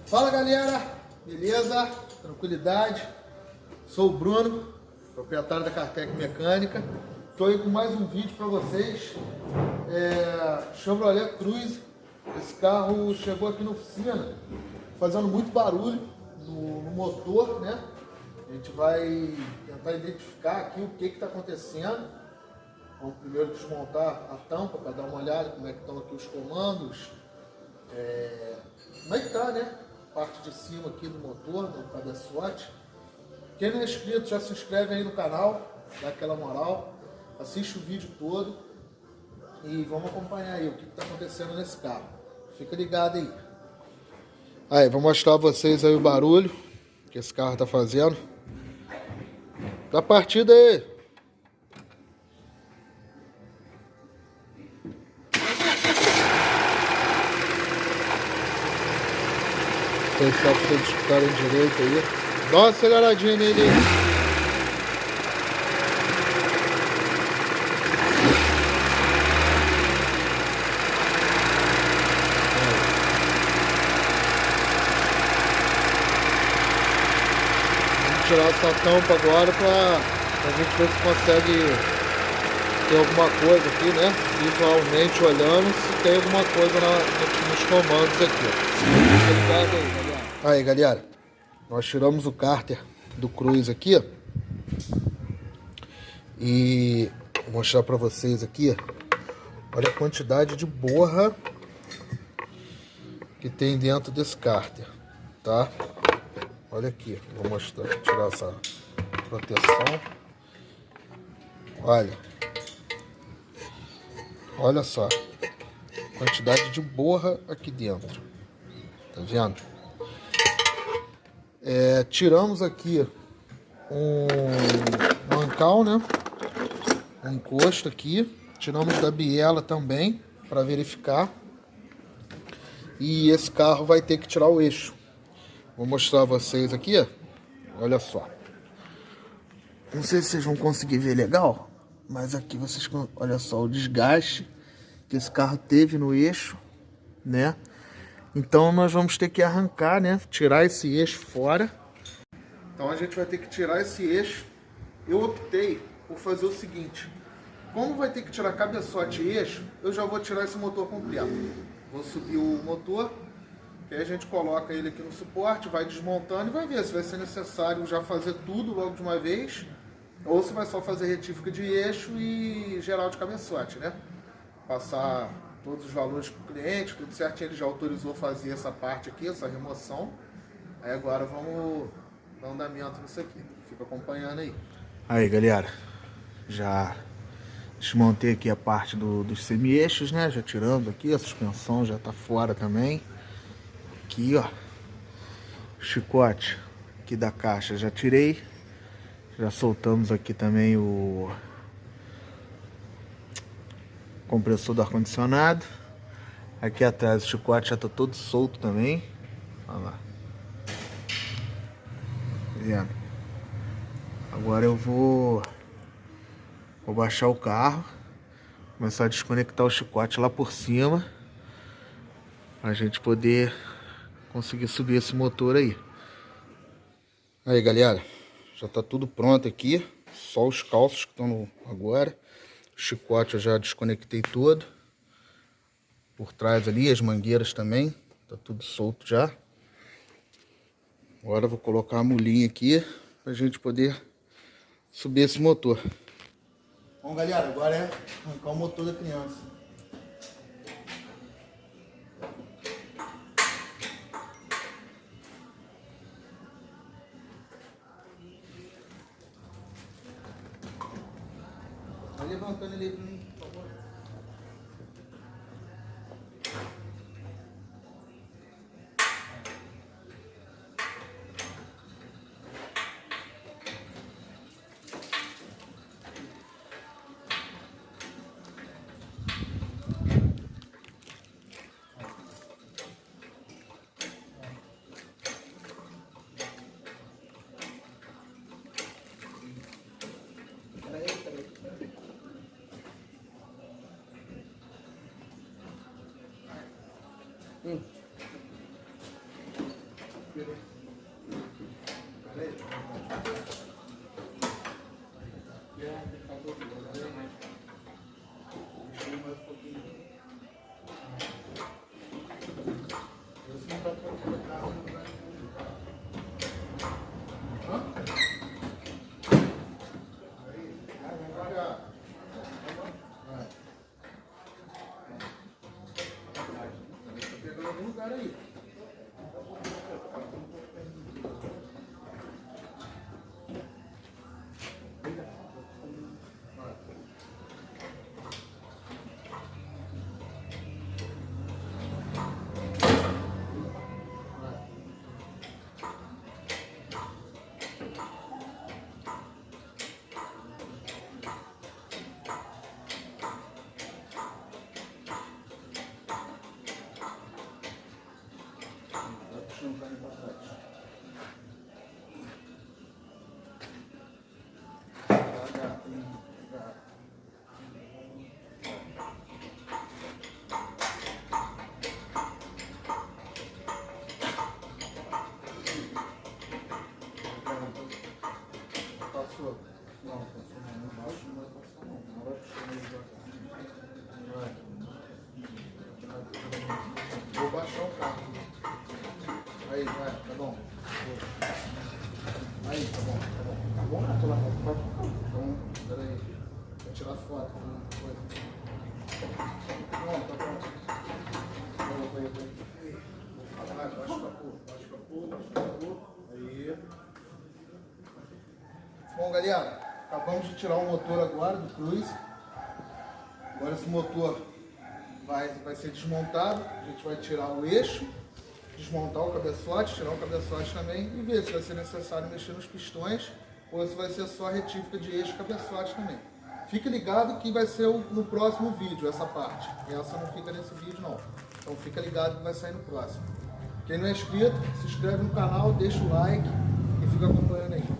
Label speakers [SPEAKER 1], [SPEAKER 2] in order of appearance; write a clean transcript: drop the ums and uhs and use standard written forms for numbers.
[SPEAKER 1] Fala galera, beleza? Tranquilidade? Sou o Bruno, proprietário da Cartec Mecânica. Estou aí com mais um vídeo para vocês. Chevrolet Cruze. Esse carro chegou aqui na oficina fazendo muito barulho no motor, né? A gente vai tentar identificar aqui o que está acontecendo. Vamos primeiro desmontar a tampa para dar uma olhada como é que estão aqui os comandos. Como é que tá, né? Parte de cima aqui do motor, do cabeçote. Quem não é inscrito, já se inscreve aí no canal, dá aquela moral, assiste o vídeo todo e vamos acompanhar aí o que está acontecendo nesse carro. Fica ligado aí. Aí, vou mostrar a vocês aí o barulho que esse carro tá fazendo. Da partida aí. Vou deixar pra vocês escutarem direito aí. Dá uma aceleradinha nele aí. Vamos tirar essa tampa agora pra gente ver se consegue ter alguma coisa aqui, né? Visualmente olhando, se tem alguma coisa nos comandos aqui. Fica ligado aí, galera. Aí, galera, nós tiramos o cárter do Cruze aqui, ó. E vou mostrar pra vocês aqui, ó. Olha a quantidade de borra que tem dentro desse cárter, tá? Olha aqui, vou mostrar, tirar essa proteção. Olha só, quantidade de borra aqui dentro, tá vendo? Tiramos aqui um mancal, né? Um encosto aqui, tiramos da biela também para verificar. E esse carro vai ter que tirar o eixo. Vou mostrar a vocês aqui, ó. Olha só. Não sei se vocês vão conseguir ver legal, mas aqui vocês, olha só o desgaste que esse carro teve no eixo, né? Então nós vamos ter que arrancar, né? Tirar esse eixo fora. Então a gente vai ter que tirar esse eixo. Eu optei por fazer o seguinte: como vai ter que tirar cabeçote e eixo, eu já vou tirar esse motor completo. Vou subir o motor, que aí a gente coloca ele aqui no suporte, vai desmontando e vai ver se vai ser necessário já fazer tudo logo de uma vez, ou se vai só fazer retífica de eixo e geral de cabeçote, né? Passar todos os valores para o cliente, tudo certinho, ele já autorizou fazer essa parte aqui, essa remoção. Aí agora vamos dar um andamento nisso aqui. Fica acompanhando aí. Aí, galera, já desmontei aqui a parte dos semi-eixos, né? Já tiramos aqui, a suspensão já tá fora também. Aqui, ó, chicote aqui da caixa já tirei. Já soltamos aqui também o compressor do ar-condicionado. Aqui atrás o chicote já tá todo solto também. Olha lá. Tá vendo? Agora eu vou baixar o carro, começar a desconectar o chicote lá por cima, pra gente poder conseguir subir esse motor aí. Aí, galera, já tá tudo pronto aqui, só os calços que estão agora. O chicote eu já desconectei todo. Por trás ali, as mangueiras também, tá tudo solto já. Agora eu vou colocar a mulinha aqui pra gente poder subir esse motor. Bom, galera, agora é arrancar o motor da criança. Vai levantando ele aí pra mim, por favor. Aí. Passou. Não, passou não. Embaixo não vai passar não. Não vai puxar mais devagar. Vou baixar o carro. Aí, vai, tá bom. Aí, tá bom, tá bom. Tá bom, né? Tô lá, então, peraí. Vou tirar foto. Não, tá bom. Vai. Baixa o capô. Aí. Bom, galera, acabamos de tirar o motor agora do Cruze. Agora esse motor vai ser desmontado. A gente vai tirar o eixo, desmontar o cabeçote, tirar o cabeçote também e ver se vai ser necessário mexer nos pistões ou se vai ser só a retífica de eixo e cabeçote também. Fique ligado que vai ser no próximo vídeo essa parte. Essa não fica nesse vídeo não. Então fica ligado que vai sair no próximo. Quem não é inscrito, se inscreve no canal, deixa o like e fica acompanhando aí.